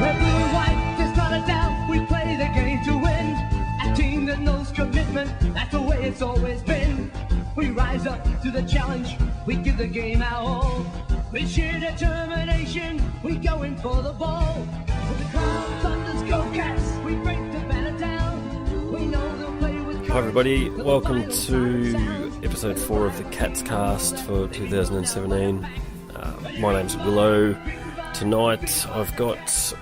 Red, blue, and white, there's not a doubt we play the game to win. A team that knows commitment, that's the way it's always been. We rise up to the challenge, we give the game our all. With sheer determination, we go in for the ball. With the crowd thunders, go Cats, we break the banner down. We know they'll play with... Hi everybody, welcome to episode 4 of the Cats Cast for 2017. My name's Willow. Tonight I've got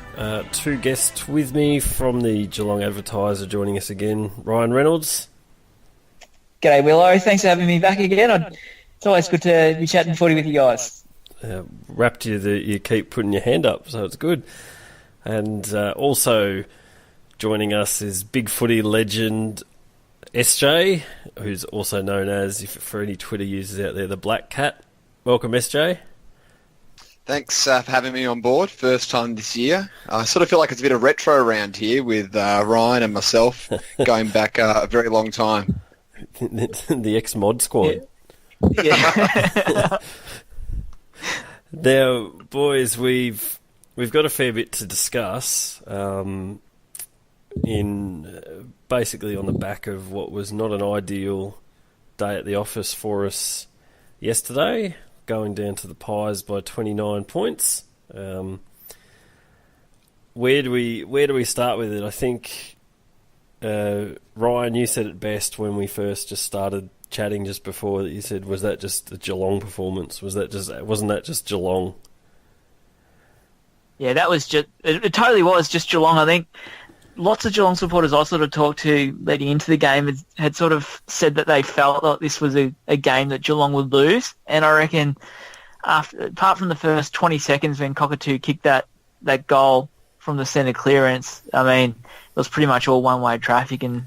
two guests with me from the Geelong Advertiser joining us again. Ryan Reynolds. G'day Willow, thanks for having me back again. It's always good to be chatting footy with you guys. Wrapped you that you keep putting your hand up, so it's good. And also joining us is Bigfooty legend SJ, who's also known as, if for any Twitter users out there, the Black Cat. Welcome, SJ. Thanks for having me on board. First time this year. I sort of feel like it's a bit of retro around here with Ryan and myself going back a very long time. The ex-mod squad. Yeah. Now, boys, we've got a fair bit to discuss in basically on the back of what was not an ideal day at the office for us yesterday, going down to the Pies by 29 points. Where do we start with it? I think Ryan, you said it best when we first just started chatting just before. That you said, was that just a Geelong performance? Wasn't that just Geelong? Yeah, that was just it totally was just Geelong. I think lots of Geelong supporters I sort of talked to leading into the game had sort of said that they felt like this was a game that Geelong would lose. And I reckon apart from the first 20 seconds when Cockatoo kicked that goal from the centre clearance, I mean, it was pretty much all one-way traffic. And you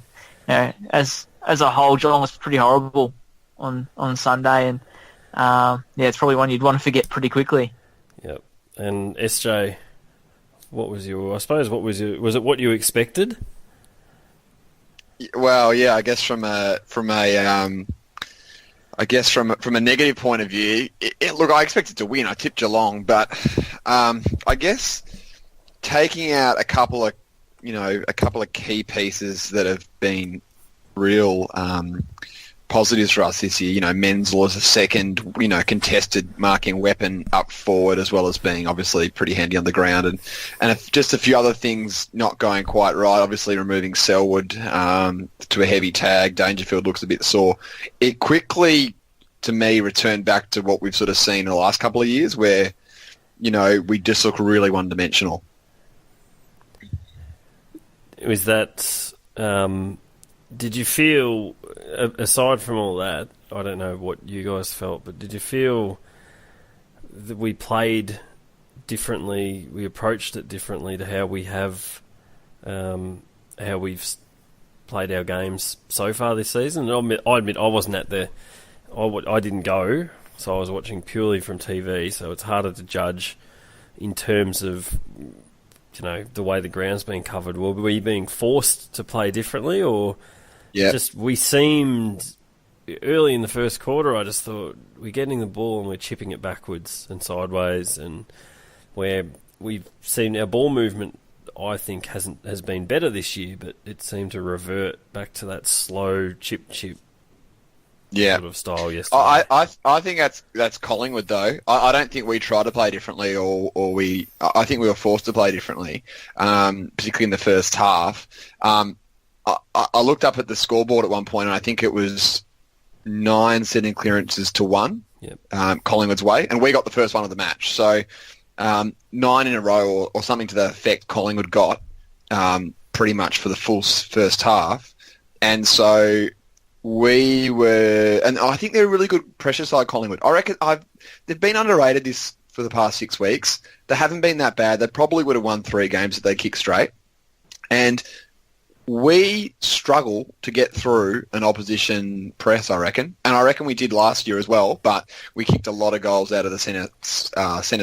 know, as a whole, Geelong was pretty horrible on Sunday. And it's probably one you'd want to forget pretty quickly. Yep. And SJ, was it what you expected? Well, yeah, I guess from a negative point of view, look, I expected to win. I tipped Geelong, but I guess taking out a couple of key pieces that have been real positives for us this year. Menzel as a second, contested marking weapon up forward, as well as being obviously pretty handy on the ground, and just a few other things not going quite right. Obviously removing Selwood to a heavy tag. Dangerfield looks a bit sore. It quickly, to me, returned back to what we've sort of seen in the last couple of years, where we just look really one-dimensional. Was that? Did you feel, aside from all that, I don't know what you guys felt, but did you feel that we played differently, we approached it differently to how we have, how we've played our games so far this season? And I admit I wasn't I didn't go, so I was watching purely from TV, so it's harder to judge in terms of the way the ground's being covered. Were we being forced to play differently, or just we seemed early in the first quarter? I just thought we're getting the ball and we're chipping it backwards and sideways, and where we've seen our ball movement, I think has been better this year, but it seemed to revert back to that slow chip sort of style yesterday. I think that's Collingwood though. I don't think we tried to play differently, I think we were forced to play differently, particularly in the first half. I looked up at the scoreboard at one point, and I think it was 9 setting clearances to 1, Collingwood's way, and we got the first one of the match. So 9 in a row or something to that effect Collingwood got pretty much for the full first half. And so we were... And I think they're a really good pressure side, Collingwood. I reckon they've been underrated this for the past 6 weeks. They haven't been that bad. They probably would have won 3 games if they kicked straight. And we struggle to get through an opposition press, I reckon. And I reckon we did last year as well, but we kicked a lot of goals out of the centre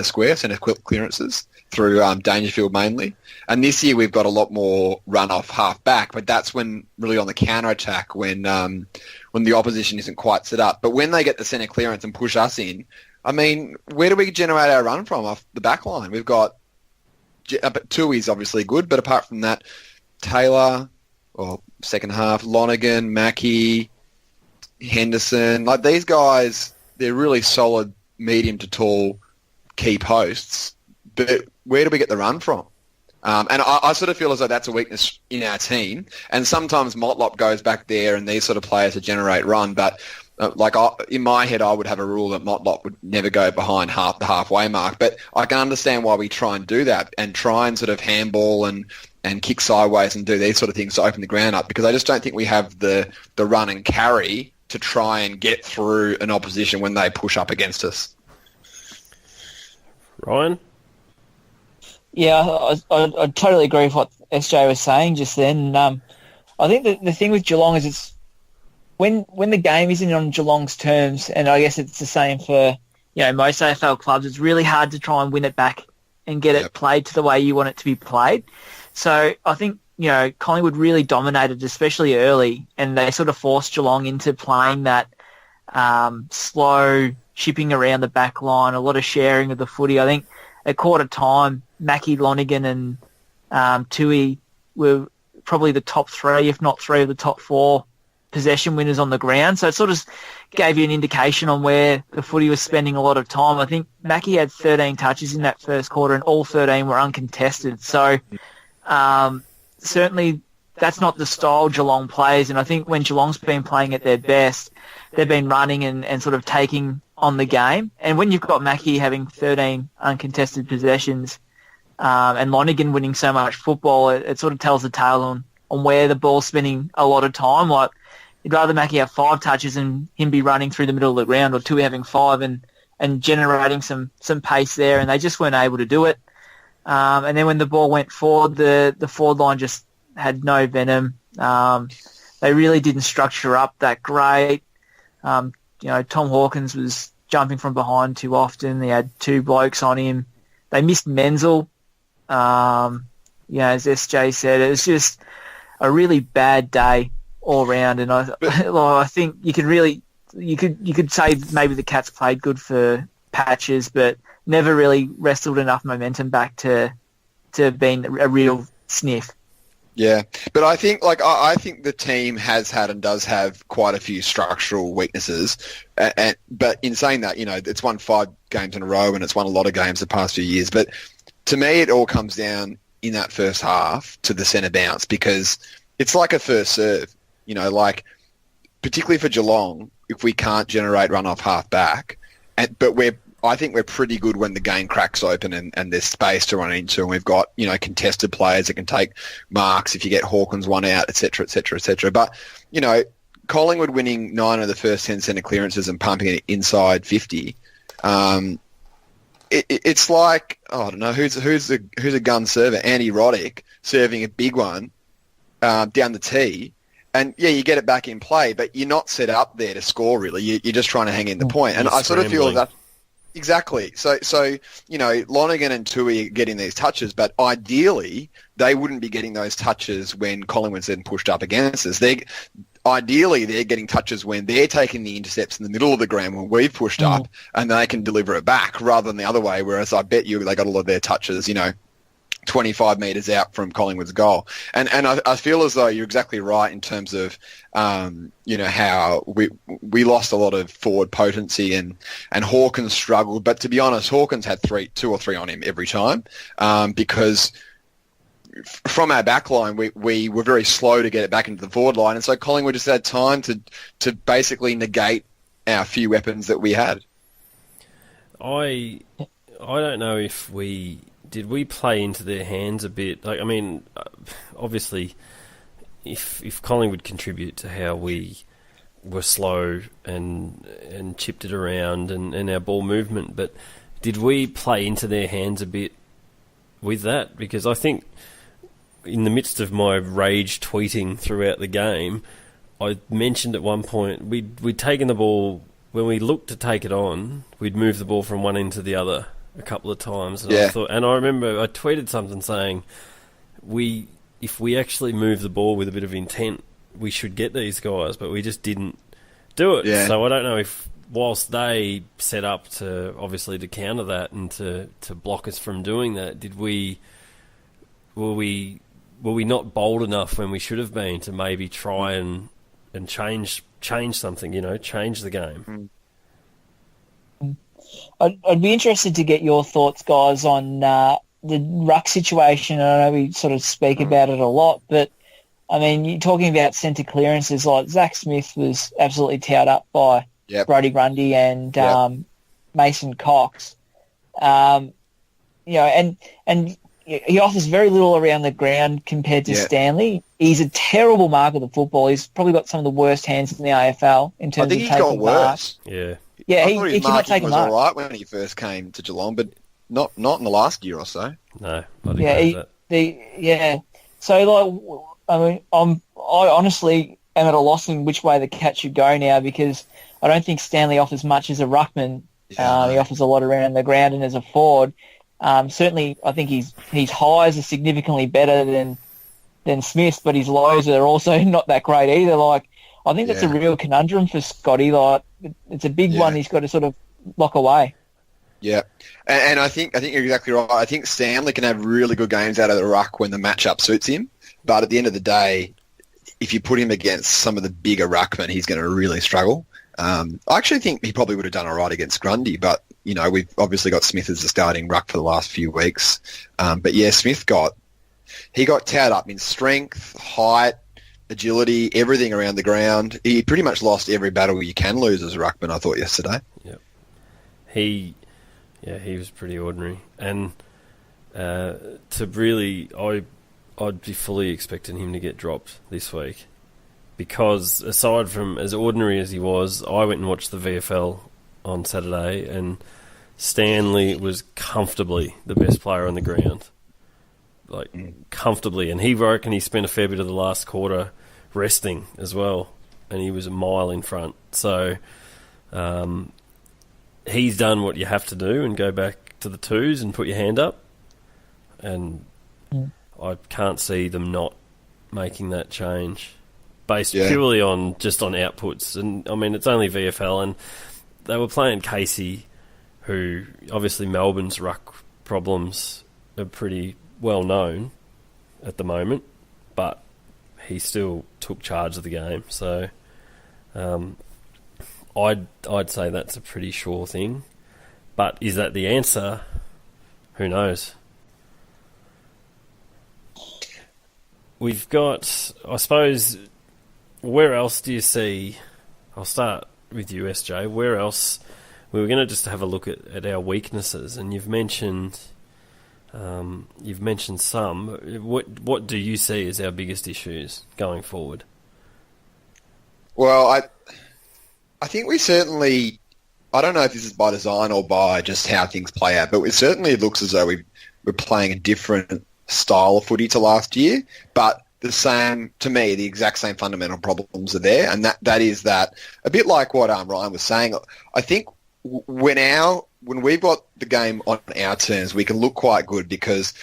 square, centre clearances, through Dangerfield mainly. And this year we've got a lot more run-off half-back, but that's when really on the counter-attack when the opposition isn't quite set up. But when they get the centre clearance and push us in, I mean, where do we generate our run from off the back line? We've got But Tui's obviously good, but apart from that, Taylor, or second half, Lonergan, Mackie, Henderson, like these guys, they're really solid medium to tall key posts, but where do we get the run from? And I sort of feel as though that's a weakness in our team. And sometimes Motlop goes back there and these sort of players to generate run. But in my head, I would have a rule that Motlop would never go behind the halfway mark. But I can understand why we try and do that and try and sort of handball and kick sideways and do these sort of things to open the ground up, because I just don't think we have the run and carry to try and get through an opposition when they push up against us. Ryan? Yeah, I totally agree with what SJ was saying just then. I think the thing with Geelong is it's when the game isn't on Geelong's terms, and I guess it's the same for most AFL clubs, it's really hard to try and win it back and get it played to the way you want it to be played. So I think Collingwood really dominated, especially early, and they sort of forced Geelong into playing that slow chipping around the back line, a lot of sharing of the footy. I think at quarter time, Mackie, Lonergan and Tui were probably the top three, if not three of the top four possession winners on the ground. So it sort of gave you an indication on where the footy was spending a lot of time. I think Mackie had 13 touches in that first quarter and all 13 were uncontested. So certainly that's not the style Geelong plays. And I think when Geelong's been playing at their best, they've been running and sort of taking on the game. And when you've got Mackie having 13 uncontested possessions and Lonergan winning so much football, it sort of tells the tale on where the ball's spending a lot of time. Like, you'd rather Mackie have 5 touches and him be running through the middle of the ground, or Tui having 5 and generating some pace there, and they just weren't able to do it. And then when the ball went forward, the forward line just had no venom. They really didn't structure up that great. Tom Hawkins was jumping from behind too often. They had 2 blokes on him. They missed Menzel. As SJ said, it was just a really bad day all round. And I think you could say maybe the Cats played good for patches, but never really wrestled enough momentum back to being a real sniff. Yeah, but I think I think the team has had and does have quite a few structural weaknesses. But in saying that, it's won 5 games in a row and it's won a lot of games the past few years. But to me, it all comes down in that first half to the centre bounce, because it's like a first serve. Particularly for Geelong, if we can't generate run off half back, but I think we're pretty good when the game cracks open and there's space to run into, and we've got, contested players that can take marks if you get Hawkins one out, et cetera, et cetera, et cetera. But, Collingwood winning 9 of the first 10 centre clearances and pumping it inside 50, it's like, I don't know, who's a gun server? Andy Roddick serving a big one down the tee. And, you get it back in play, but you're not set up there to score, really. You're just trying to hang in the point. And I sort of feel that... Exactly. So Lonergan and Tui are getting these touches, but ideally they wouldn't be getting those touches when Collingwood's then pushed up against us. Ideally they're getting touches when they're taking the intercepts in the middle of the ground when we've pushed up, and they can deliver it back rather than the other way, whereas I bet you they got a lot of their touches, 25 metres out from Collingwood's goal. And I feel as though you're exactly right in terms of, how we lost a lot of forward potency and Hawkins struggled. But to be honest, Hawkins had 2 or 3 on him every time because from our back line, we were very slow to get it back into the forward line. And so Collingwood just had time to basically negate our few weapons that we had. I don't know if did we play into their hands a bit? Obviously, if Collingwood contribute to how we were slow and chipped it around and our ball movement, but did we play into their hands a bit with that? Because I think in the midst of my rage tweeting throughout the game, I mentioned at one point we'd taken the ball, when we looked to take it on, we'd move the ball from one end to the other a couple of times, and I remember I tweeted something saying if we actually move the ball with a bit of intent, we should get these guys, but we just didn't do it. Yeah. So I don't know if, whilst they set up to counter that and to block us from doing that, did we were we not bold enough when we should have been to maybe try and change something, change the game? I'd be interested to get your thoughts, guys, on the ruck situation. I know we sort of speak about it a lot, but I mean, you're talking about centre clearances. Like Zach Smith was absolutely towed up by Brodie Grundy and Mason Cox. And he offers very little around the ground compared to Stanley. He's a terrible marker of the football. He's probably got some of the worst hands in the AFL in terms of taking marks. I think he's got worse. Yeah, he cannot take a mark. He was all right when he first came to Geelong, but not in the last year or so. No, I didn't that. So, I mean, I honestly am at a loss in which way the cat should go now, because I don't think Stanley offers much as a ruckman. He offers a lot around the ground, and as a forward, certainly I think his highs are significantly better than Smith's, but his lows are also not that great either. Like, I think that's a real conundrum for Scotty. Like, it's a big one he's got to sort of lock away. Yeah, and I think you're exactly right. I think Stanley can have really good games out of the ruck when the matchup suits him, but at the end of the day, if you put him against some of the bigger ruckmen, he's going to really struggle. I actually think he probably would have done all right against Grundy, but we've obviously got Smith as the starting ruck for the last few weeks. But yeah, Smith got towed up in strength, height, agility, everything around the ground. He pretty much lost every battle you can lose as a ruckman, I thought, yesterday. Yep. He was pretty ordinary. And I'd be fully expecting him to get dropped this week, because aside from as ordinary as he was, I went and watched the VFL on Saturday, and Stanley was comfortably the best player on the ground. Comfortably. And he reckon he spent a fair bit of the last quarter resting as well, and he was a mile in front. So he's done what you have to do and go back to the twos and put your hand up, and I can't see them not making that change based purely on outputs. And I mean, it's only VFL, and they were playing Casey, who obviously Melbourne's ruck problems are pretty well known at the moment, but he still took charge of the game. So I'd say that's a pretty sure thing. But is that the answer? Who knows? We've got, I suppose, where else do you see... I'll start with you, SJ. Where else... We were going to just have a look at our weaknesses, and you've mentioned some. What do you see as our biggest issues going forward? Well, I think we certainly... I don't know if this is by design or by just how things play out, but it certainly looks as though we're playing a different style of footy to last year, but the same, to me, the exact same fundamental problems are there, and that is that, a bit like what Ryan was saying, I think when we've got the game on our terms, we can look quite good, because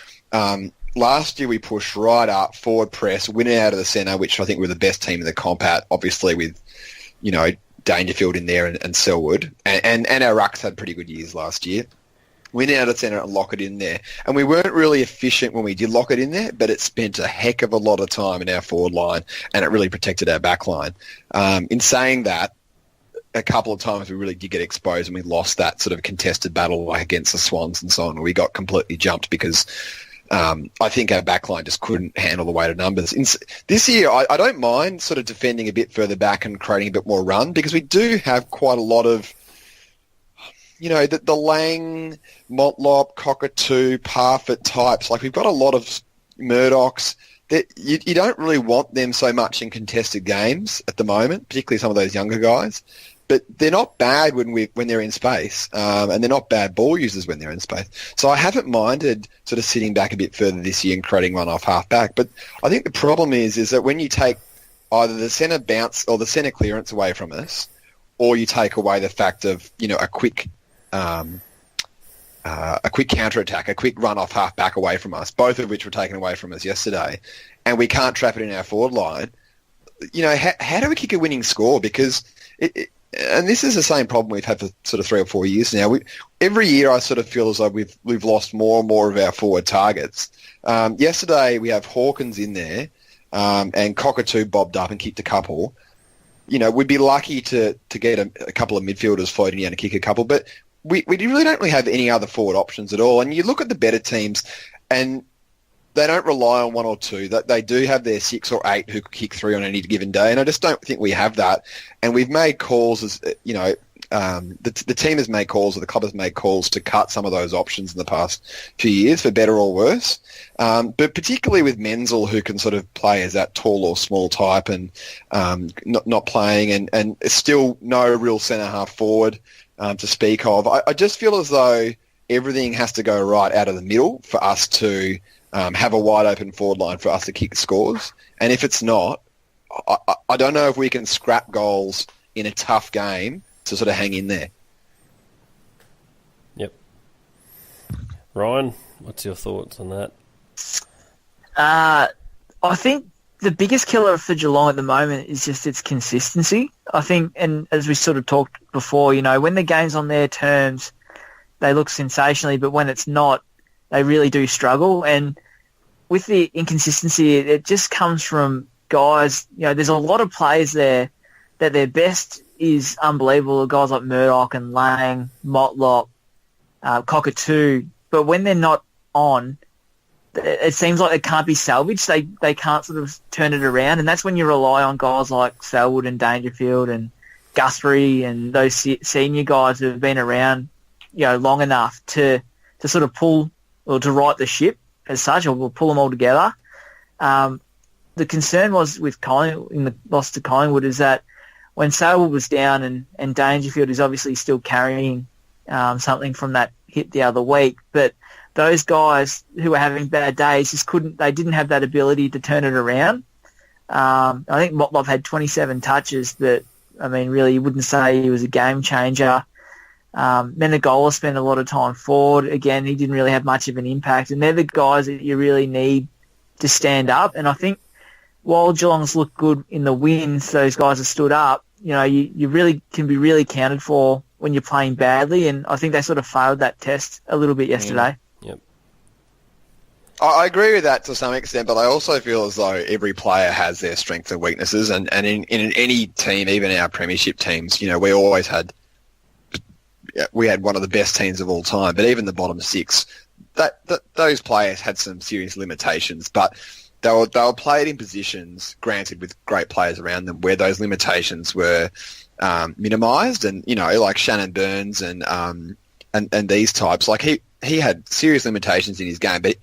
last year we pushed right up, forward press, winning out of the centre, which I think we're the best team in the comp at, obviously with, Dangerfield in there and Selwood, and our rucks had pretty good years last year. Win out of centre and lock it in there. And we weren't really efficient when we did lock it in there, but it spent a heck of a lot of time in our forward line, and it really protected our back line. In saying that, a couple of times we really did get exposed, and we lost that sort of contested battle like against the Swans and so on, where we got completely jumped because I think our backline just couldn't handle the weight of numbers. This year, I don't mind sort of defending a bit further back and creating a bit more run, because we do have quite a lot of, the Lang, Motlop, Cockatoo, Parfitt types. Like, we've got a lot of Murdochs that you don't really want them so much in contested games at the moment, particularly some of those younger guys. But they're not bad when they're in space, and they're not bad ball users when they're in space. So I haven't minded sort of sitting back a bit further this year and creating one off half back. But I think the problem is that when you take either the centre bounce or the centre clearance away from us, or you take away the fact of a quick counter-attack, a quick run off half back away from us, both of which were taken away from us yesterday, and we can't trap it in our forward line, how do we kick a winning score? Because and this is the same problem we've had for sort of 3 or 4 years now. Every year I sort of feel as though we've lost more and more of our forward targets. Yesterday we have Hawkins in there, and Cockatoo bobbed up and kicked a couple. We'd be lucky to get a couple of midfielders floating down to kick a couple, but we really don't really have any other forward options at all. And you look at the better teams, and they don't rely on one or two. That they do have their 6 or 8 who could kick 3 on any given day, and I just don't think we have that. And we've made calls as the team has made calls, or the club has made calls to cut some of those options in the past few years, for better or worse. But particularly with Menzel, who can sort of play as that tall or small type, and not playing, and still no real centre half forward to speak of. I just feel as though everything has to go right out of the middle for us to have a wide open forward line for us to kick scores. And if it's not, I don't know if we can scrap goals in a tough game to sort of hang in there. Yep. Ryan, what's your thoughts on that? I think the biggest killer for Geelong at the moment is just its consistency. I think, and as we sort of talked before, when the game's on their terms, they look sensationally, but when it's not, they really do struggle. And with the inconsistency, it just comes from guys, there's a lot of players there that their best is unbelievable. Guys like Murdoch and Lang, Motlop, Cockatoo. But when they're not on, it seems like they can't be salvaged. They can't sort of turn it around. And that's when you rely on guys like Selwood and Dangerfield and Guthrie and those senior guys who have been around, long enough to sort of pull or to right the ship as such, or we'll pull them all together. The concern was with in the loss to Collingwood is that when Selwood was down and Dangerfield is obviously still carrying something from that hit the other week, but those guys who were having bad days just didn't have that ability to turn it around. I think Motlop had 27 touches, but really you wouldn't say he was a game changer. Menegola spent a lot of time forward. Again, he didn't really have much of an impact, and they're the guys that you really need to stand up. And I think while Geelong's looked good in the wins, those guys have stood up. You really can be really counted for when you're playing badly, and I think they sort of failed that test a little bit yesterday. Yep. I agree with that to some extent, but I also feel as though every player has their strengths and weaknesses, and in any team, even our premiership teams, we always had one of the best teams of all time, but even the bottom 6, those players had some serious limitations, but they were played in positions, granted with great players around them, where those limitations were minimised, and like Shannon Burns and these types, like he had serious limitations in his game, but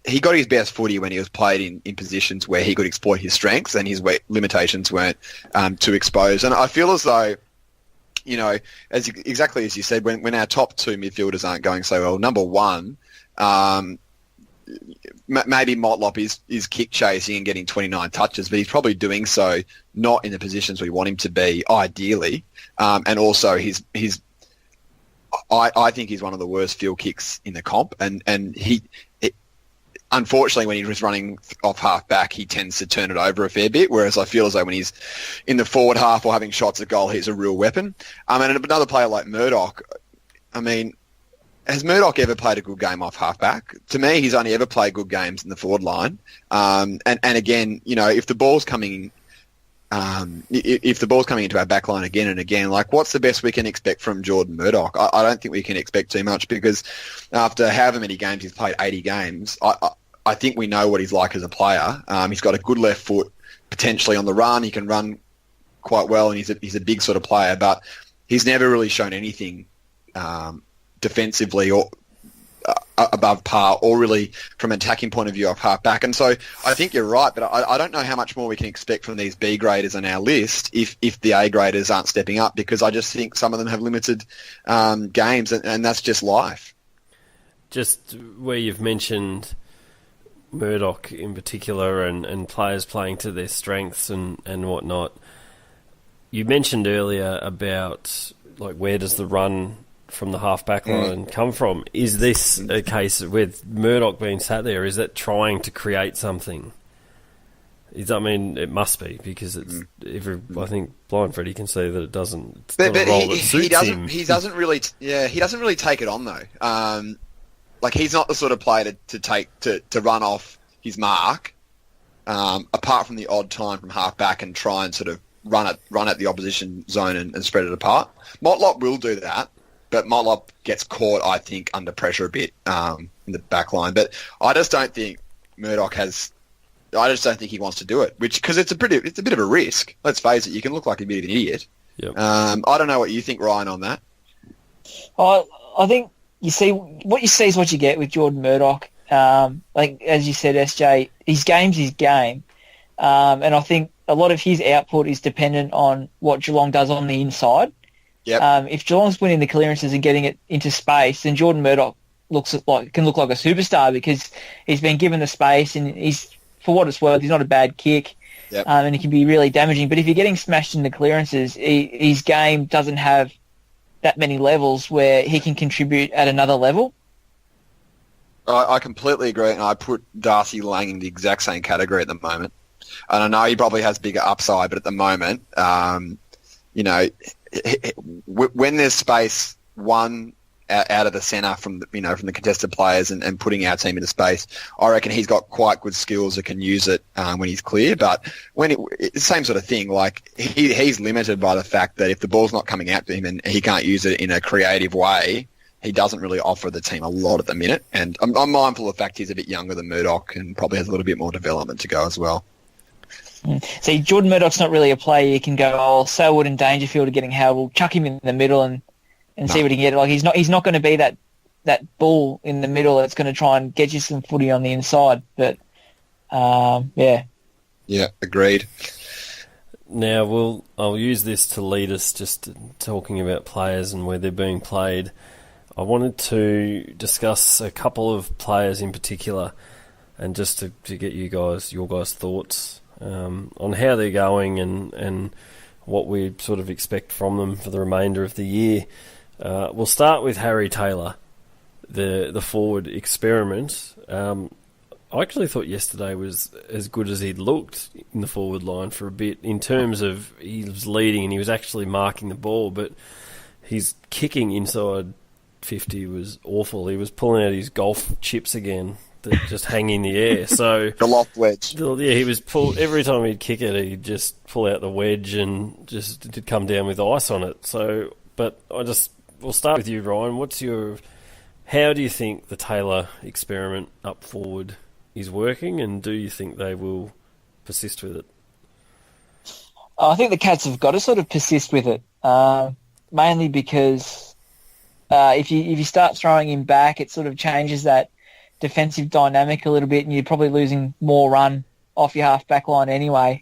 he got his best footy when he was played in positions where he could exploit his strengths, and his limitations weren't too exposed. And I feel as though, exactly as you said, when our top 2 midfielders aren't going so well, number 1, maybe Motlop is kick chasing and getting 29 touches, but he's probably doing so not in the positions we want him to be, ideally. And also I think he's one of the worst field kicks in the comp, and he unfortunately, when he's running off half back, he tends to turn it over a fair bit, whereas I feel as though when he's in the forward half or having shots at goal, he's a real weapon. And another player like Murdoch, has Murdoch ever played a good game off half back? To me, he's only ever played good games in the forward line. And again, if the ball's coming into our back line again and again, like, what's the best we can expect from Jordan Murdoch? I don't think we can expect too much, because after however many games he's played, 80 games, I think we know what he's like as a player. He's got a good left foot, potentially on the run. He can run quite well, and he's a big sort of player, but he's never really shown anything defensively or above par, or really from an attacking point of view off half back. And so I think you're right, but I don't know how much more we can expect from these B graders on our list if the A graders aren't stepping up, because I just think some of them have limited games, and that's just life. Just where you've mentioned Murdoch in particular, and players playing to their strengths and whatnot, you mentioned earlier about, like, where does the run from the half-back line come from? Is this a case with Murdoch being sat there? Is that trying to create something? I mean, it must be because it's I think Blind Freddy can see that it doesn't. It's But, not a but role that suits he doesn't. him. He doesn't really. He doesn't really take it on though. Like he's not the sort of player to run off his mark. Apart from the odd time from half back and try and sort of run at the opposition zone and spread it apart. Motlop will do that, but Motlop gets caught, I think, under pressure a bit in the back line. But I just don't think Murdoch has. I just don't think he wants to do it, because it's a bit of a risk. Let's face it, you can look like a bit of an idiot. Yep. I don't know what you think, Ryan, on that. I think what you see is what you get with Jordan Murdoch. Like as you said, SJ, his game's his game, and I think a lot of his output is dependent on what Geelong does on the inside. Yep. If Geelong's winning the clearances and getting it into space, then Jordan Murdoch can look like a superstar because he's been given the space and he's, for what it's worth, he's not a bad kick. Yep. And he can be really damaging. But if you're getting smashed in the clearances, his game doesn't have that many levels where he can contribute at another level. I completely agree, and I put Darcy Lang in the exact same category at the moment. And I know he probably has bigger upside, but at the moment, when there's space, out of the centre from the contested players and putting our team into space, I reckon he's got quite good skills that can use it when he's clear. But when it's the same sort of thing, like he's limited by the fact that if the ball's not coming out to him and he can't use it in a creative way, he doesn't really offer the team a lot at the minute. And I'm mindful of the fact he's a bit younger than Murdoch and probably has a little bit more development to go as well. See, Jordan Murdoch's not really a player you can go, Selwood and Dangerfield are getting held. We'll chuck him in the middle and see what he can get. Like he's not going to be that bull in the middle that's going to try and get you some footy on the inside. But yeah, agreed. Now I'll use this to lead us just talking about players and where they're being played. I wanted to discuss a couple of players in particular, and just to get your guys' thoughts on how they're going and what we sort of expect from them for the remainder of the year. We'll start with Harry Taylor, the forward experiment. I actually thought yesterday was as good as he'd looked in the forward line for a bit, in terms of he was leading and he was actually marking the ball, but his kicking inside 50 was awful. He was pulling out his golf chips again that just hang in the air. So The loft wedge. Yeah, he was every time he'd kick it, he'd just pull out the wedge and just it'd come down with ice on it. So, but we'll start with you, Ryan. How do you think the Taylor experiment up forward is working, and do you think they will persist with it? I think the Cats have got to sort of persist with it, mainly because if you start throwing him back, it sort of changes that defensive dynamic a little bit, and you're probably losing more run off your half back line anyway.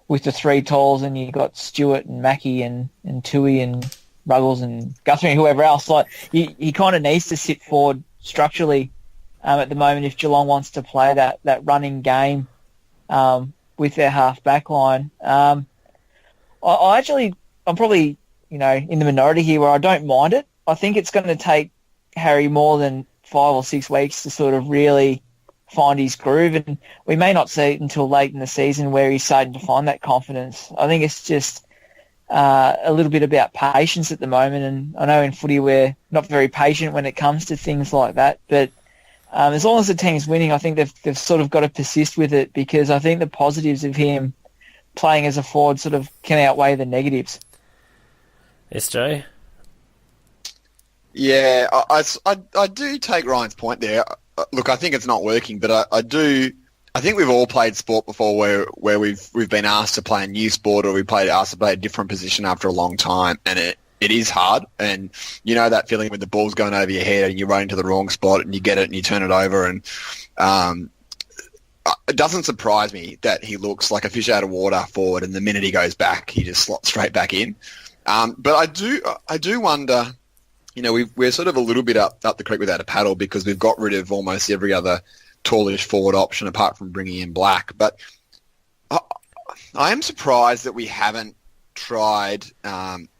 With the three talls, and you got Stewart and Mackie and Tui and Ruggles and Guthrie and whoever else. Like he kind of needs to sit forward structurally at the moment if Geelong wants to play that running game with their half back line. I'm probably in the minority here where I don't mind it. I think it's going to take Harry more than 5 or 6 weeks to sort of really find his groove, and we may not see it until late in the season where he's starting to find that confidence. I think it's just a little bit about patience at the moment, and I know in footy we're not very patient when it comes to things like that, but as long as the team's winning, I think they've sort of got to persist with it, because I think the positives of him playing as a forward sort of can outweigh the negatives. SJ? Yeah, I do take Ryan's point there. Look, I think it's not working, but I think we've all played sport before where we've been asked to play a new sport, or asked to play a different position after a long time, and it is hard. And you know that feeling when the ball's going over your head and you run into the wrong spot and you get it and you turn it over, and it doesn't surprise me that he looks like a fish out of water forward, and the minute he goes back, he just slots straight back in. But I do wonder. We're sort of a little bit up the creek without a paddle, because we've got rid of almost every other tallish forward option apart from bringing in Black. But I am surprised that we haven't tried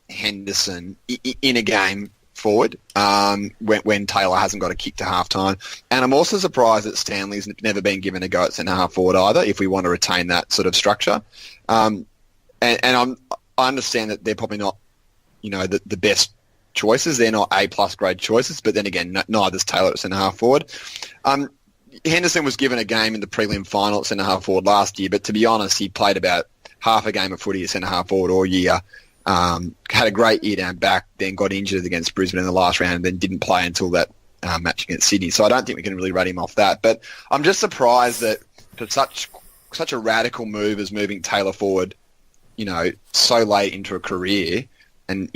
Henderson in a game forward when Taylor hasn't got a kick to half-time. And I'm also surprised that Stanley's never been given a go at centre-half forward either, if we want to retain that sort of structure. I understand that they're probably not, the best choices. They're not A-plus grade choices, but then again, neither's Taylor at centre-half forward. Henderson was given a game in the prelim final at centre-half forward last year, but to be honest, he played about half a game of footy at centre-half forward all year. Had a great year down back, then got injured against Brisbane in the last round and then didn't play until that match against Sydney. So I don't think we can really rate him off that. But I'm just surprised that for such a radical move as moving Taylor forward, so late into a career and,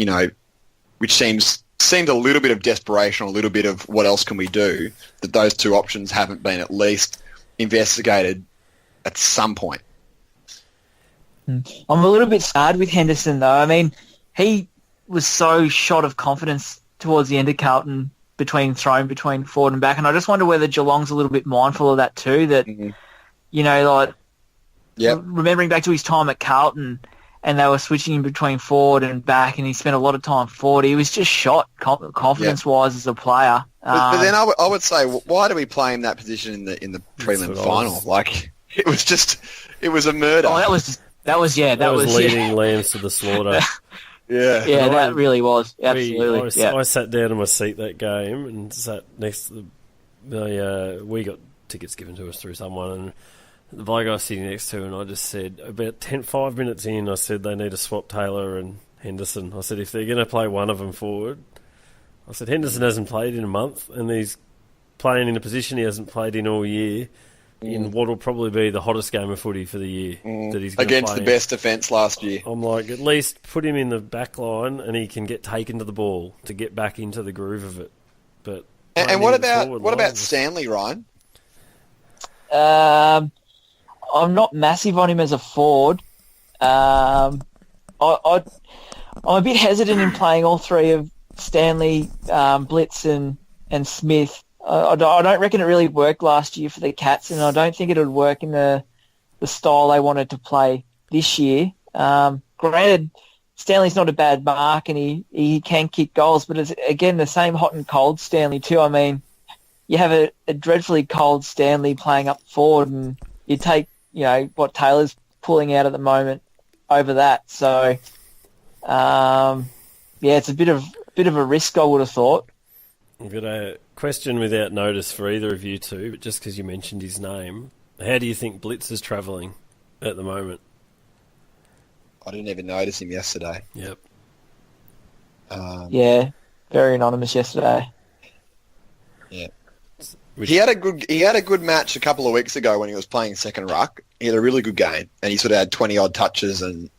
which seemed a little bit of desperation, a little bit of what else can we do, that those two options haven't been at least investigated at some point. I'm a little bit sad with Henderson, though. I mean, he was so shot of confidence towards the end of Carlton between forward and back, and I just wonder whether Geelong's a little bit mindful of that too, that, remembering back to his time at Carlton, and they were switching him between forward and back, and he spent a lot of time forward. He was just shot confidence-wise as a player. But then I would say, why do we play him that position in the prelim final? Like, it was a murder. Oh, that was leading lambs to the slaughter. Yeah, that really was. Absolutely. I sat down in my seat that game and sat next to we got tickets given to us through someone, and the bloke I was sitting next to, and I just said, about 5 minutes in, I said they need to swap Taylor and Henderson. I said, if they're going to play one of them forward, I said, Henderson hasn't played in a month, and he's playing in a position he hasn't played in all year, in what will probably be the hottest game of footy for the year that he's going to play against the best defence last year. I'm like, at least put him in the back line and he can get taken to the ball to get back into the groove of it. But and what about Stanley, Ryan? I'm not massive on him as a forward. I'm a bit hesitant in playing all three of Stanley, Blitz and Smith. I don't reckon it really worked last year for the Cats, and I don't think it would work in the style they wanted to play this year. Granted, Stanley's not a bad mark, and he can kick goals, but it's, again, the same hot and cold Stanley too. I mean, you have a dreadfully cold Stanley playing up forward, and you take, what Taylor's pulling out at the moment over that. So, it's a bit of a risk, I would have thought. I've got a question without notice for either of you two, but just because you mentioned his name, how do you think Blitz is travelling at the moment? I didn't even notice him yesterday. Yep. Very anonymous yesterday. Yeah. He had a good match a couple of weeks ago when he was playing second ruck. He had a really good game, and he sort of had 20 odd touches, and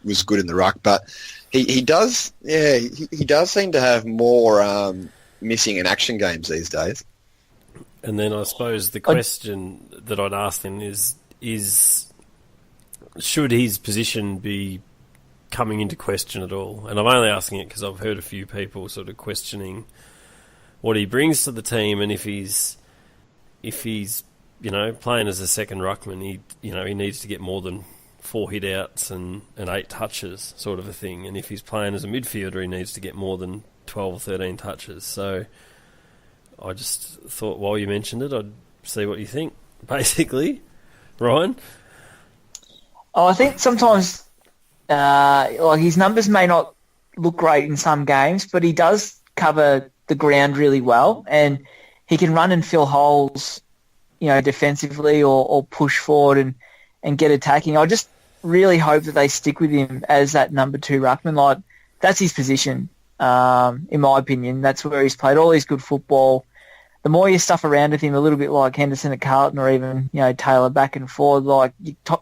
was good in the ruck. But he does seem to have more missing in action games these days. And then I suppose the question that I'd ask him is should his position be coming into question at all? And I'm only asking it because I've heard a few people sort of questioning what he brings to the team, and if he's playing as a second ruckman, he needs to get more than 4 hit-outs and 8 touches, sort of a thing. And if he's playing as a midfielder, he needs to get more than 12 or 13 touches. So I just thought while you mentioned it, I'd see what you think, basically. Ryan? Oh, I think sometimes his numbers may not look great in some games, but he does cover the ground really well, and he can run and fill holes, defensively or push forward and get attacking. I just really hope that they stick with him as that number 2 ruckman. Like, that's his position, in my opinion. That's where he's played all his good football. The more you stuff around with him, a little bit like Henderson at Carlton, or even Taylor back and forward, like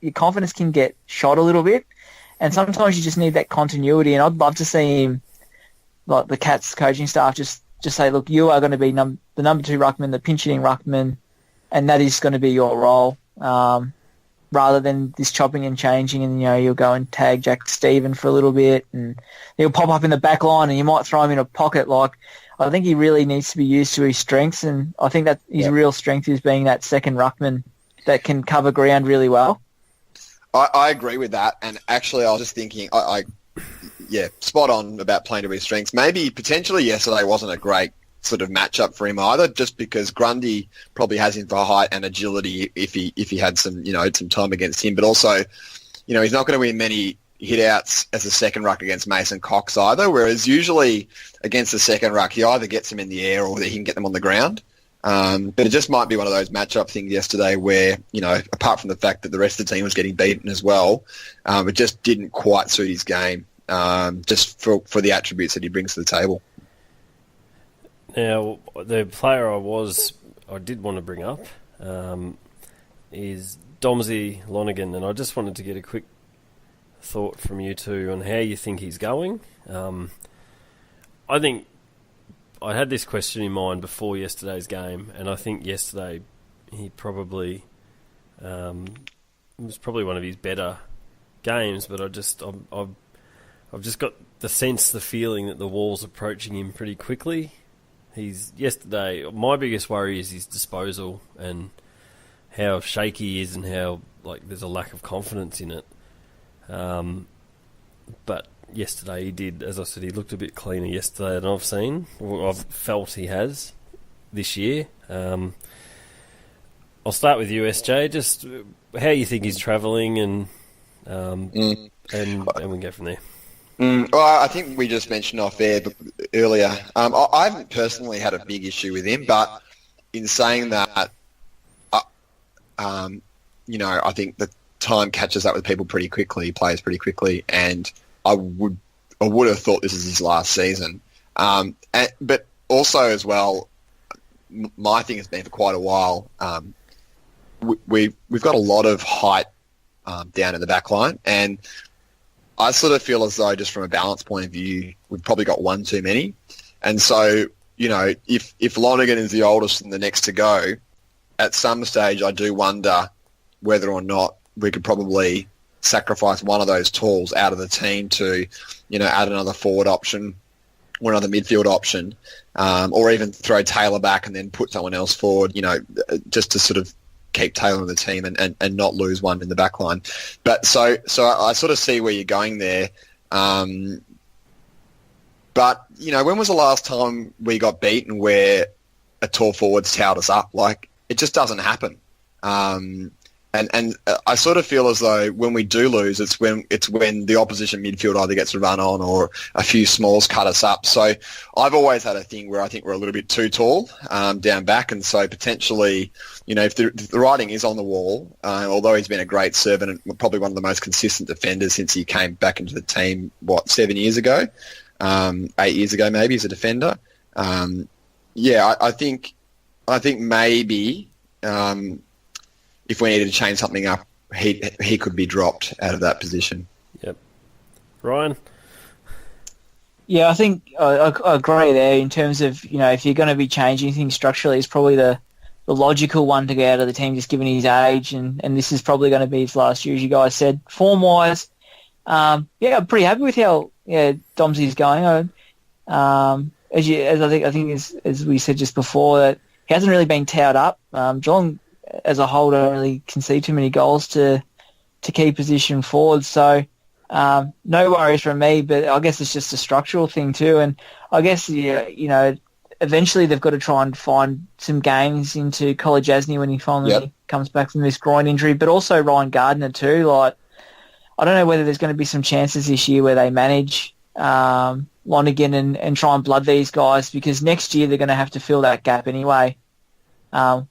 your confidence can get shot a little bit, and sometimes you just need that continuity. And I'd love to see him, like the Cats coaching staff, just say, look, you are going to be the number 2 ruckman, the pinch-hitting ruckman, and that is going to be your role, rather than this chopping and changing, and you'll go and tag Jack Stephen for a little bit, and he'll pop up in the back line, and you might throw him in a pocket. Like, I think he really needs to be used to his strengths, and I think that his real strength is being that second ruckman that can cover ground really well. I agree with that, and actually I was just thinking, spot on about playing to his strengths. Maybe potentially yesterday wasn't a great sort of matchup for him either, just because Grundy probably has him for height and agility if he had some time against him, but also, he's not going to win many hit-outs as a second ruck against Mason Cox either, whereas usually against the second ruck, he either gets them in the air or he can get them on the ground. But it just might be one of those matchup things yesterday where, apart from the fact that the rest of the team was getting beaten as well, it just didn't quite suit his game, just for the attributes that he brings to the table. Now, the player I did want to bring up is Domsey Lonergan, and I just wanted to get a quick thought from you two on how you think he's going. I think I had this question in mind before yesterday's game, and I think yesterday he probably it was probably one of his better games. But I've just got the feeling that the wall's approaching him pretty quickly. Yesterday, my biggest worry is his disposal and how shaky he is, and how there's a lack of confidence in it. But yesterday he did, as I said, he looked a bit cleaner yesterday than I've seen, or I've felt he has this year. I'll start with you, SJ. Just how you think he's travelling, and we can go from there. Well, I think we just mentioned off air earlier. I haven't personally had a big issue with him, but in saying that, I think the time catches up with people pretty quickly. He plays pretty quickly, and I would have thought this is his last season. But also as well, my thing has been for quite a while. We've got a lot of height down in the back line, and I sort of feel as though, just from a balance point of view, we've probably got one too many. And so, if Lonergan is the oldest and the next to go, at some stage I do wonder whether or not we could probably sacrifice one of those tools out of the team to, add another forward option or another midfield option, or even throw Taylor back and then put someone else forward, just to sort of keep Taylor in the team and not lose one in the back line. But so I sort of see where you're going there. But, when was the last time we got beaten where a tall forward's towed us up? It just doesn't happen. And I sort of feel as though when we do lose, it's when the opposition midfield either gets run on or a few smalls cut us up. So I've always had a thing where I think we're a little bit too tall down back, and so potentially, if the writing is on the wall, although he's been a great servant and probably one of the most consistent defenders since he came back into the team, 7 years ago, 8 years ago maybe, as a defender. I think maybe. If we needed to change something up, he could be dropped out of that position. Yep. Ryan? Yeah, I think I agree there in terms of, if you're going to be changing things structurally, it's probably the logical one to get out of the team, just given his age, and this is probably going to be his last year, as you guys said. Form-wise, I'm pretty happy with how Domsey's going. As we said just before, that he hasn't really been towed up. Geelong, as a whole, don't really concede too many goals to key position forward. So no worries from me, but I guess it's just a structural thing too. And I guess, eventually they've got to try and find some games into Colin when he finally comes back from this groin injury, but also Ryan Gardner too. I don't know whether there's going to be some chances this year where they manage Lonergan and try and blood these guys, because next year they're going to have to fill that gap anyway.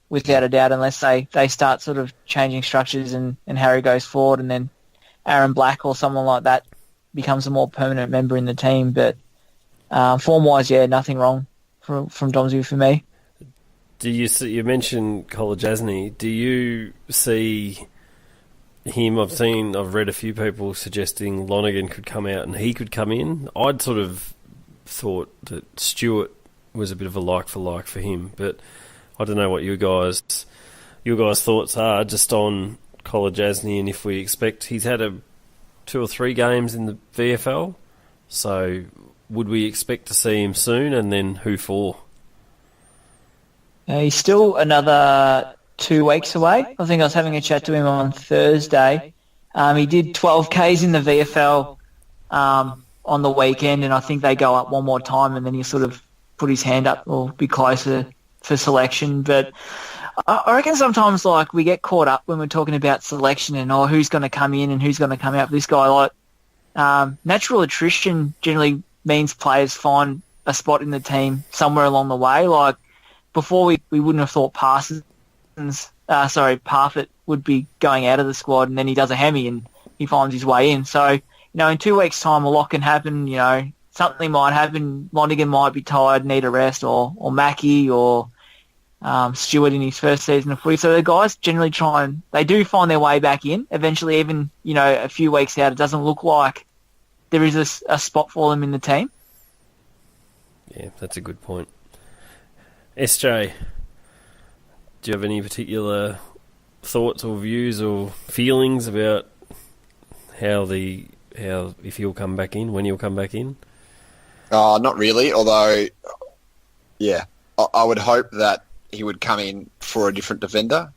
Without a doubt, unless they start sort of changing structures and Harry goes forward, and then Aaron Black or someone like that becomes a more permanent member in the team. But form-wise, nothing wrong from Domsey for me. Do you see, you mentioned Kolajasny, do you see him? I've read a few people suggesting Lonergan could come out and he could come in. I'd sort of thought that Stewart was a bit of a like for him, but I don't know what your guys' thoughts are just on Kolajasny, and if we expect, he's had 2 or 3 games in the VFL, so would we expect to see him soon, and then who for? He's still another 2 weeks away. I think I was having a chat to him on Thursday. He did 12 Ks in the VFL on the weekend, and I think they go up one more time, and then he'll sort of put his hand up or be closer for selection. But I reckon sometimes like we get caught up when we're talking about selection and who's going to come in and who's going to come out for this guy. Like natural attrition generally means players find a spot in the team somewhere along the way. Like before, we wouldn't have thought Parfitt would be going out of the squad, and then he does a hammy and he finds his way in. So in 2 weeks' time, a lot can happen. Something might happen. Monaghan might be tired, need a rest, or Mackie or Stewart in his first season of footy. So the guys generally they do find their way back in. Eventually, even, a few weeks out, it doesn't look like there is a spot for them in the team. Yeah, that's a good point. SJ, do you have any particular thoughts or views or feelings about if he'll come back in, when he'll come back in? Not really, although, yeah, I would hope that he would come in for a different defender,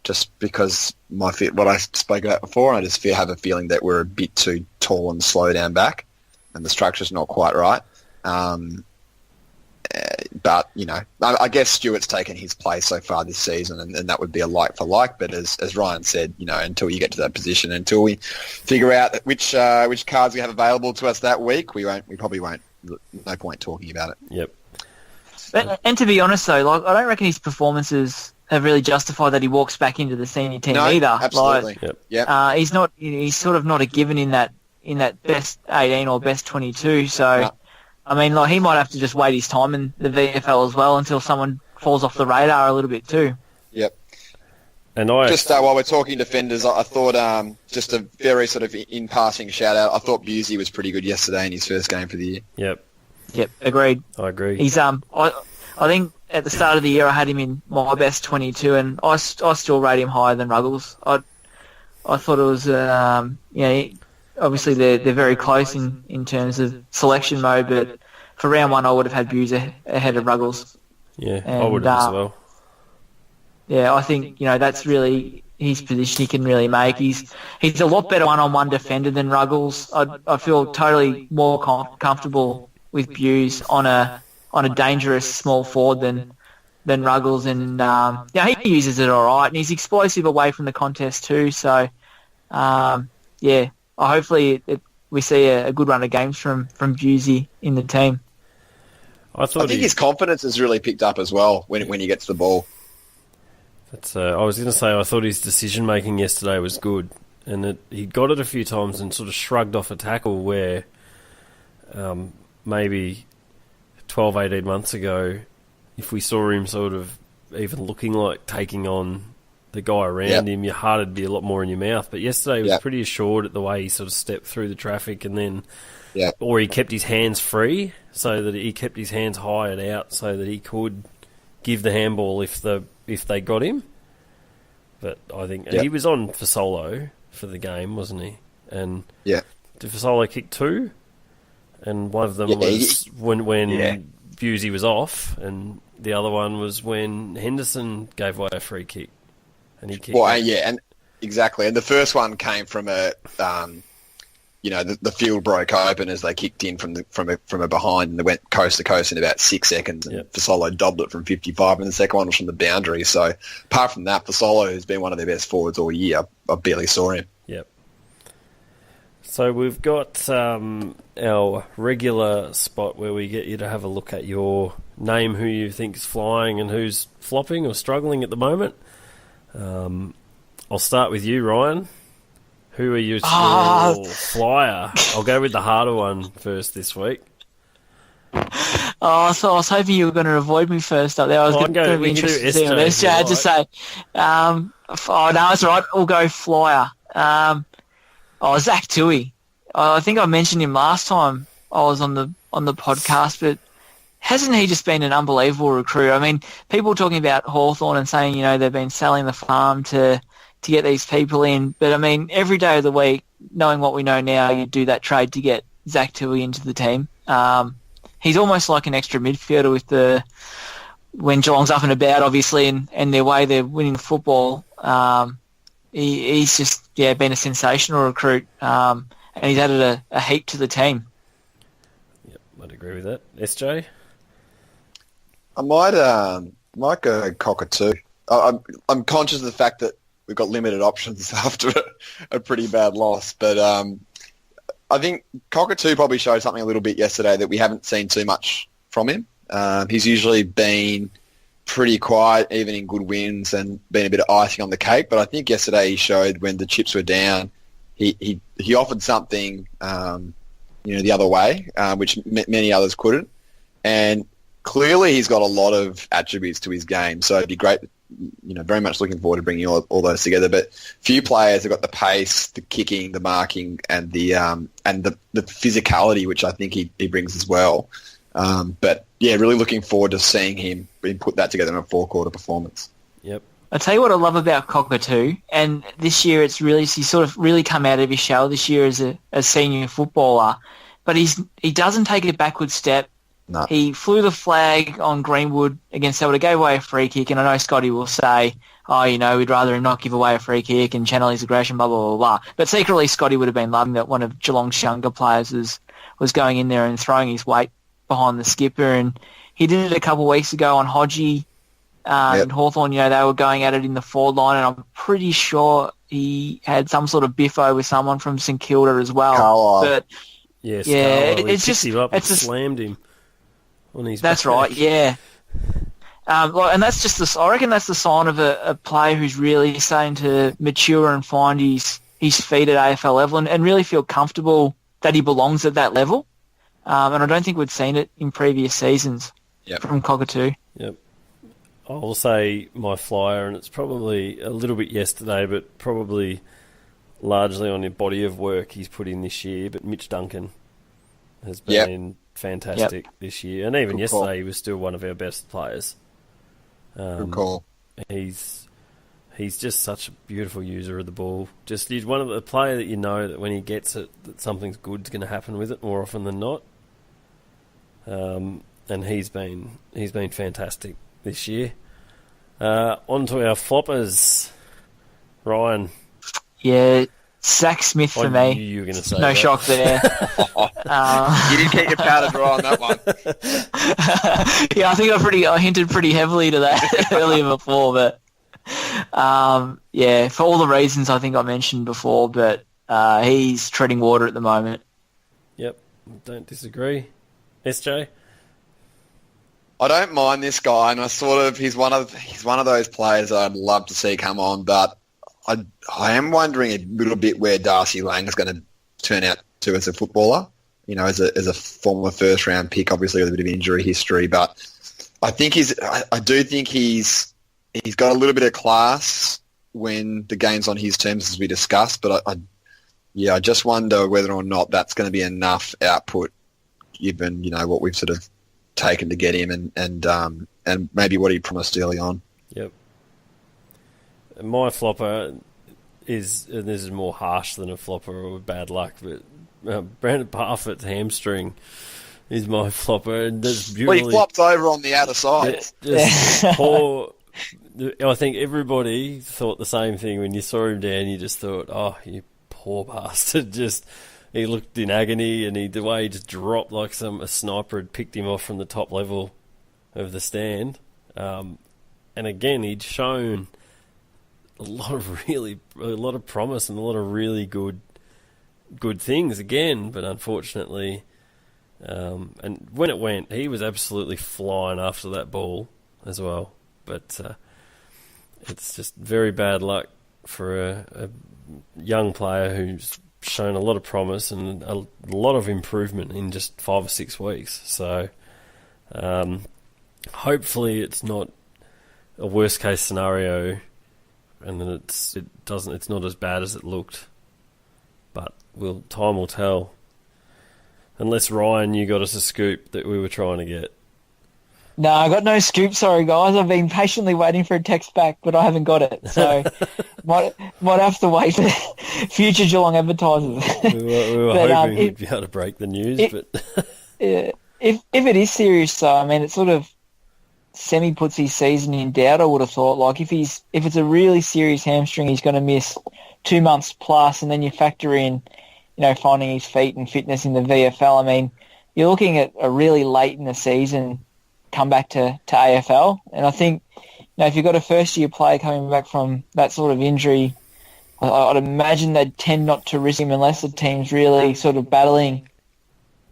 just because what I spoke about before, I just have a feeling that we're a bit too tall and slow down back, and the structure's not quite right. But, I guess Stewart's taken his place so far this season, and that would be a like for like. But as Ryan said, until you get to that position, until we figure out which cards we have available to us that week, we probably won't. No point talking about it. Yep. And to be honest, though, I don't reckon his performances have really justified that he walks back into the senior team either. Absolutely. He's sort of not a given in that best 18 or best 22. So. No. I mean, he might have to just wait his time in the VFL as well until someone falls off the radar a little bit too. Yep. And just while we're talking defenders, I thought just a very sort of in passing shout out. I thought Busey was pretty good yesterday in his first game for the year. Yep. Agreed. I agree. He's I think at the start of the year I had him in my best 22, and I still rate him higher than Ruggles. I thought it was obviously they're very close in terms of selection mode, but for round one I would have had Buse ahead of Ruggles. Yeah, I would have as well. Yeah, I think that's really his position he can really make. He's a lot better one-on-one defender than Ruggles. I feel totally more comfortable with Buse on a dangerous small forward than Ruggles, and he uses it all right, and he's explosive away from the contest too. So hopefully we see a good run of games from Busey in the team. I think his confidence has really picked up as well when he gets the ball. I was going to say, I thought his decision making yesterday was good, and he got it a few times and sort of shrugged off a tackle where maybe 12, 18 months ago, if we saw him sort of even looking like taking on the guy around him, your heart would be a lot more in your mouth. But yesterday he was pretty assured at the way he sort of stepped through the traffic, and then or he kept his hands free, so that he kept his hands high and out so that he could give the handball if they got him. But I think he was on Fasolo for the game, wasn't he? And did Fasolo kick two? And one of them was when Busey was off, and the other one was when Henderson gave away a free kick. And he kicked and exactly. And the first one came from the field broke open as they kicked in from a behind, and they went coast to coast in about 6 seconds. And Fasolo dobbed it from 55, and the second one was from the boundary. So apart from that, Fasolo has been one of their best forwards all year. I barely saw him. Yep. So we've got our regular spot where we get you to have a look at your name, who you think's flying and who's flopping or struggling at the moment. I'll start with you, Ryan. Who are your flyer? I'll go with the harder one first this week. So I was hoping you were going to avoid me first up there. I was going to be interested to see what SJ had to say. No, it's all right. We'll go flyer. Zach Tui. I think I mentioned him last time I was on the podcast, but hasn't he just been an unbelievable recruit? I mean, people talking about Hawthorn and saying, they've been selling the farm to get these people in. But, I mean, every day of the week, knowing what we know now, you do that trade to get Zach Tui into the team. He's almost like an extra midfielder when Geelong's up and about, obviously, and their way they're winning football. He's just, been a sensational recruit, and he's added a heap to the team. I'd agree with that. SJ? I might go Cockatoo. I'm conscious of the fact that we've got limited options after a pretty bad loss, but I think Cockatoo probably showed something a little bit yesterday that we haven't seen too much from him. He's usually been pretty quiet, even in good wins, and been a bit of icing on the cake. But I think yesterday he showed when the chips were down, he offered something, the other way, which many others couldn't. And clearly he's got a lot of attributes to his game. So it'd be great, very much looking forward to bringing all those together. But few players have got the pace, the kicking, the marking, and the physicality, which I think he brings as well. But yeah, really looking forward to seeing him put that together in a 4-quarter performance. Yep. I'll tell you what I love about Cockatoo, and this year he's sort of really come out of his shell this year as a senior footballer, but he doesn't take a backward step. No. He flew the flag on Greenwood against Selwood, gave away a free kick, and I know Scotty will say, we'd rather him not give away a free kick and channel his aggression, blah, blah, blah, blah. But secretly Scotty would have been loving that one of Geelong's younger players was going in there and throwing his weight behind the skipper, and he did it a couple of weeks ago on Hodgie and Hawthorn. They were going at it in the forward line, and I'm pretty sure he had some sort of biffo with someone from St Kilda as well. Carlisle. But Yes, yeah, Carlisle. it's He just picked him up and it's just slammed him on his that's back. right, yeah. And that's just I reckon that's the sign of a player who's really starting to mature and find his feet at AFL level and really feel comfortable that he belongs at that level. And I don't think we'd seen it in previous seasons from Cockatoo. Yep. I will say my flyer, and it's probably a little bit yesterday, but probably largely on the body of work he's put in this year. But Mitch Duncan has been fantastic this year. And even yesterday he was still one of our best players. Good call. He's just such a beautiful user of the ball. He's one of the player that that when he gets it, that something's good's going to happen with it more often than not. And he's been fantastic this year. On to our floppers, Ryan. Yeah, Zach Smith for me. I knew you were going to say no that. shock there. You didn't keep your powder dry on that one. Yeah, I think I hinted pretty heavily to that earlier before, but for all the reasons I think I mentioned before, but he's treading water at the moment. Yep, don't disagree. SJ? I don't mind this guy, and he's one of those players I'd love to see come on, but I am wondering a little bit where Darcy Lang is going to turn out to as a footballer. As a former first round pick, obviously with a bit of injury history, but I do think he's got a little bit of class when the game's on his terms, as we discussed. But I just wonder whether or not that's going to be enough output, given what we've sort of taken to get him and maybe what he promised early on. Yep. My flopper is, and this is more harsh than a flopper or bad luck, but Brandon Parfitt's hamstring is my flopper, and that's beautifully. Well, he flopped over on the outer side. Poor. I think everybody thought the same thing when you saw him down. You just thought, "Oh, you poor bastard!" He looked in agony, and the way he just dropped like a sniper had picked him off from the top level of the stand. And again, he'd shown a lot of promise and a lot of really good things again, but unfortunately, and when it went, he was absolutely flying after that ball as well. But it's just very bad luck for a young player who's shown a lot of promise and a lot of improvement in just 5 or 6 weeks. So hopefully it's not a worst case scenario, and then it's not as bad as it looked. But time will tell. Unless, Ryan, you got us a scoop that we were trying to get. No, I got no scoop, sorry guys. I've been patiently waiting for a text back, but I haven't got it. So might have to wait for future Geelong advertisers. We were hoping we'd be able to break the news, but if it is serious, though, I mean, it sort of semi puts his season in doubt. I would have thought, like if it's a really serious hamstring, he's going to miss 2 months plus, and then you factor in, finding his feet and fitness in the VFL. I mean, you're looking at a really late in the season comeback to AFL. And I think, if you've got a first-year player coming back from that sort of injury, I'd imagine they'd tend not to risk him unless the team's really sort of battling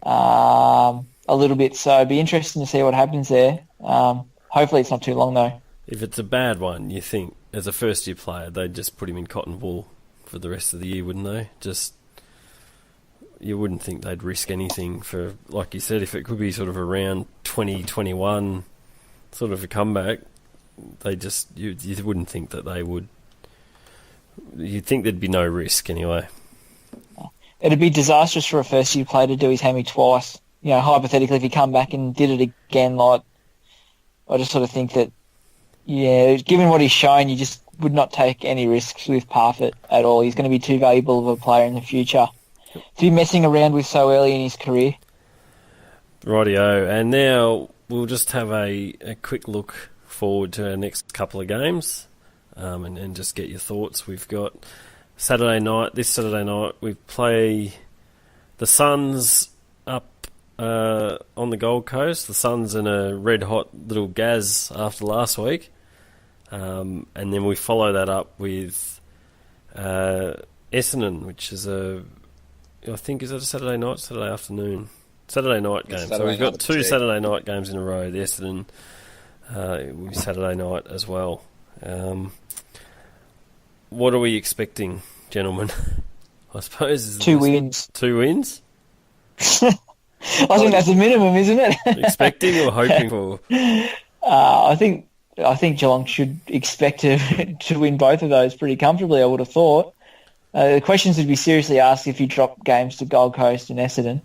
a little bit. So it'd be interesting to see what happens there. Hopefully it's not too long, though. If it's a bad one, you think, as a first-year player, they'd just put him in cotton wool for the rest of the year, wouldn't they? You wouldn't think they'd risk anything for, like you said, if it could be sort of around 2021 sort of a comeback, you wouldn't think that they would. You'd think there'd be no risk anyway. It'd be disastrous for a first-year player to do his hammy twice. Hypothetically, if he come back and did it again, I just sort of think that, given what he's shown, you just would not take any risks with Parfitt at all. He's going to be too valuable of a player in the future to be messing around with so early in his career. Rightio. And now we'll just have a quick look forward to our next couple of games and just get your thoughts. We've got this Saturday night, we play the Suns up on the Gold Coast. The Suns in a red-hot little gas after last week. And then we follow that up with Essendon, which is I think, is it a Saturday night, Saturday afternoon? Saturday night game. So we've got two Saturday night games in a row. The Essendon will be Saturday night as well. What are we expecting, gentlemen? I suppose 2 wins. 2 wins? I think that's a minimum, isn't it? Expecting or hoping for? I think Geelong should expect to win both of those pretty comfortably, I would have thought. The questions would be seriously asked if you drop games to Gold Coast and Essendon.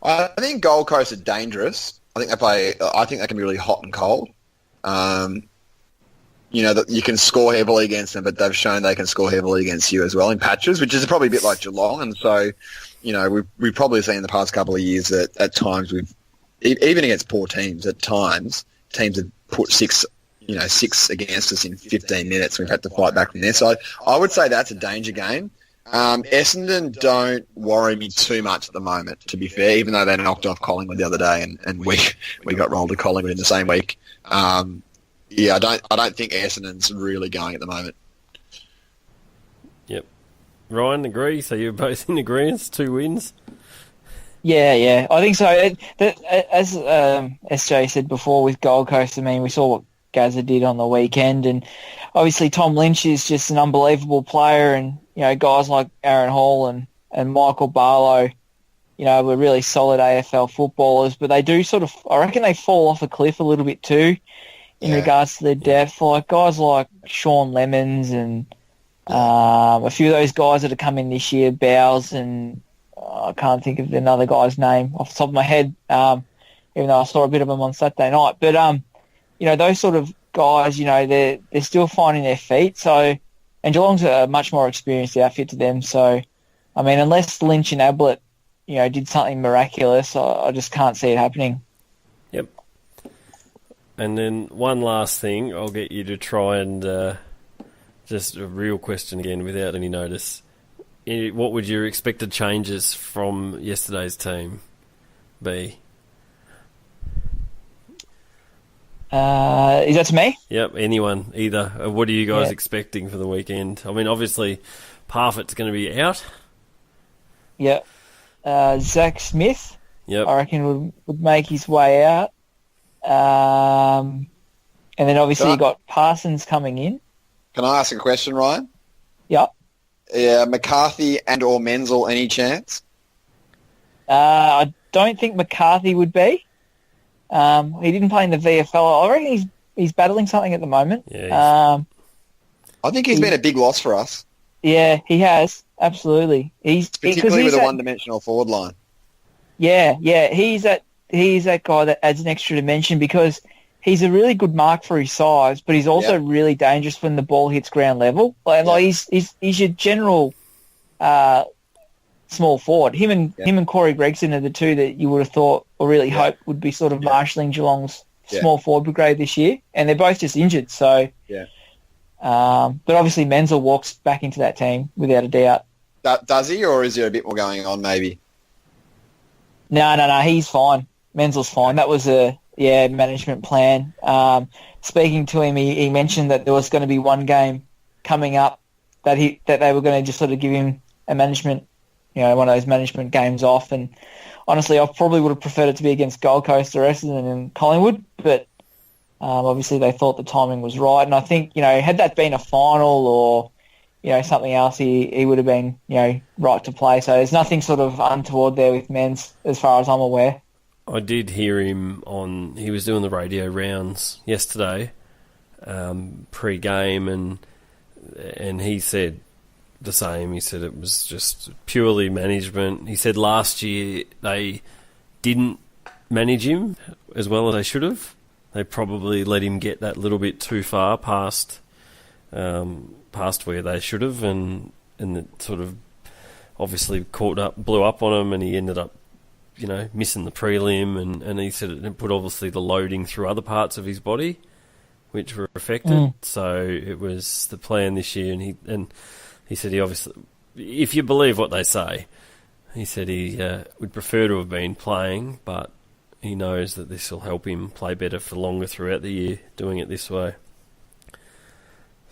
I think Gold Coast are dangerous. I think they can be really hot and cold. That you can score heavily against them, but they've shown they can score heavily against you as well in patches, which is probably a bit like Geelong. And so, we've probably seen in the past couple of years that at times even against poor teams, at times teams have put six against us in 15 minutes. We've had to fight back from there. So I would say that's a danger game. Essendon don't worry me too much at the moment, to be fair, even though they knocked off Collingwood the other day and we got rolled to Collingwood in the same week. I don't think Essendon's really going at the moment. Yep. Ryan, agree? So you're both in agreement? 2 wins? Yeah, I think so. As SJ said before with Gold Coast, we saw what Gazza did on the weekend, and obviously Tom Lynch is just an unbelievable player, and guys like Aaron Hall and Michael Barlow, were really solid AFL footballers, but they do I reckon they fall off a cliff a little bit too in regards to their depth. Like guys like Sean Lemons and a few of those guys that have come in this year, Bowles, and I can't think of another guy's name off the top of my head, even though I saw a bit of them on Saturday night. But those sort of guys, they're still finding their feet. So, and Geelong's a much more experienced outfit to them. So, unless Lynch and Ablett, did something miraculous, I just can't see it happening. Yep. And then one last thing, I'll get you to try and just a real question again without any notice. What would your expected changes from yesterday's team be? Is that to me? Yep, anyone, either. What are you guys expecting for the weekend? Obviously, Parfitt's going to be out. Yep. Zach Smith, yep, I reckon would make his way out. And then obviously you got Parsons coming in. Can I ask a question, Ryan? Yep. McCarthy and or Menzel, any chance? I don't think McCarthy would be. He didn't play in the VFL. I reckon he's battling something at the moment. Yeah, I think he's been a big loss for us. Yeah, he has. Absolutely. Particularly with a one-dimensional forward line. Yeah. He's that guy that adds an extra dimension because he's a really good mark for his size, but he's also really dangerous when the ball hits ground level. He's your general small forward. Him and Corey Gregson are the two that you would have thought or really hoped would be sort of marshalling Geelong's small forward brigade this year, and they're both just injured. So, but obviously Menzel walks back into that team without a doubt. Does he, or is there a bit more going on maybe? No. He's fine. Menzel's fine. That was a management plan. Speaking to him, he mentioned that there was going to be one game coming up that they were going to just sort of give him a management, one of those management games off. And honestly, I probably would have preferred it to be against Gold Coast or Essendon and Collingwood, but obviously they thought the timing was right. And I think, had that been a final or something else, he would have been, right to play. So there's nothing sort of untoward there with Menz, as far as I'm aware. I did hear him he was doing the radio rounds yesterday, pre-game, and he said the same. He said it was just purely management. He said last year they didn't manage him as well as they should have. They probably let him get that little bit too far past where they should have, and it sort of obviously blew up on him, and he ended up, missing the prelim, and he said it put obviously the loading through other parts of his body, which were affected. So it was the plan this year, and he said he obviously, if you believe what they say, he said he would prefer to have been playing, but he knows that this will help him play better for longer throughout the year, doing it this way.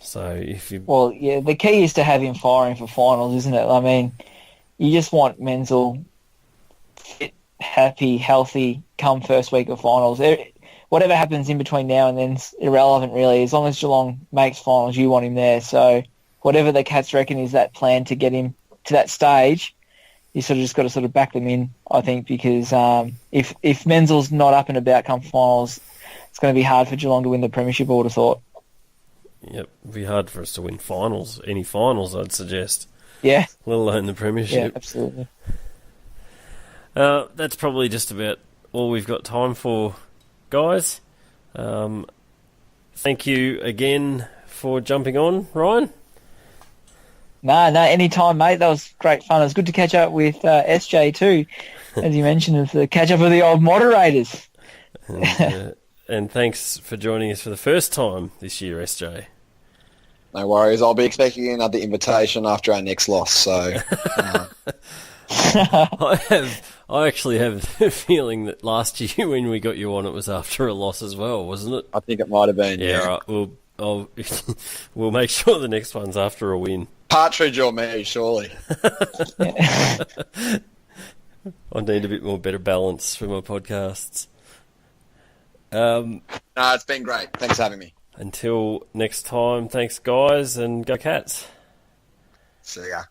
So the key is to have him firing for finals, isn't it? I mean, you just want Menzel fit, happy, healthy come first week of finals. Whatever happens in between now and then's irrelevant, really. As long as Geelong makes finals, you want him there. So whatever the Cats reckon is that plan to get him to that stage, you sort of just got to sort of back them in, I think, because if Menzel's not up and about come finals, it's going to be hard for Geelong to win the premiership, I would have thought. Yep, it'd be hard for us to win finals, any finals, I'd suggest. Yeah. Let alone the premiership. Yeah, absolutely. That's probably just about all we've got time for, guys. Thank you again for jumping on, Ryan. No, anytime, mate. That was great fun. It was good to catch up with SJ too, as you mentioned, of the catch up with the old moderators. And thanks for joining us for the first time this year, SJ. No worries. I'll be expecting another invitation after our next loss. So, I actually have a feeling that last year when we got you on, it was after a loss as well, wasn't it? I think it might have been. Yeah. Right. We'll make sure the next one's after a win. Partridge or me, surely. I need a bit more better balance for my podcasts. No, it's been great. Thanks for having me. Until next time, thanks guys, and go Cats. See ya.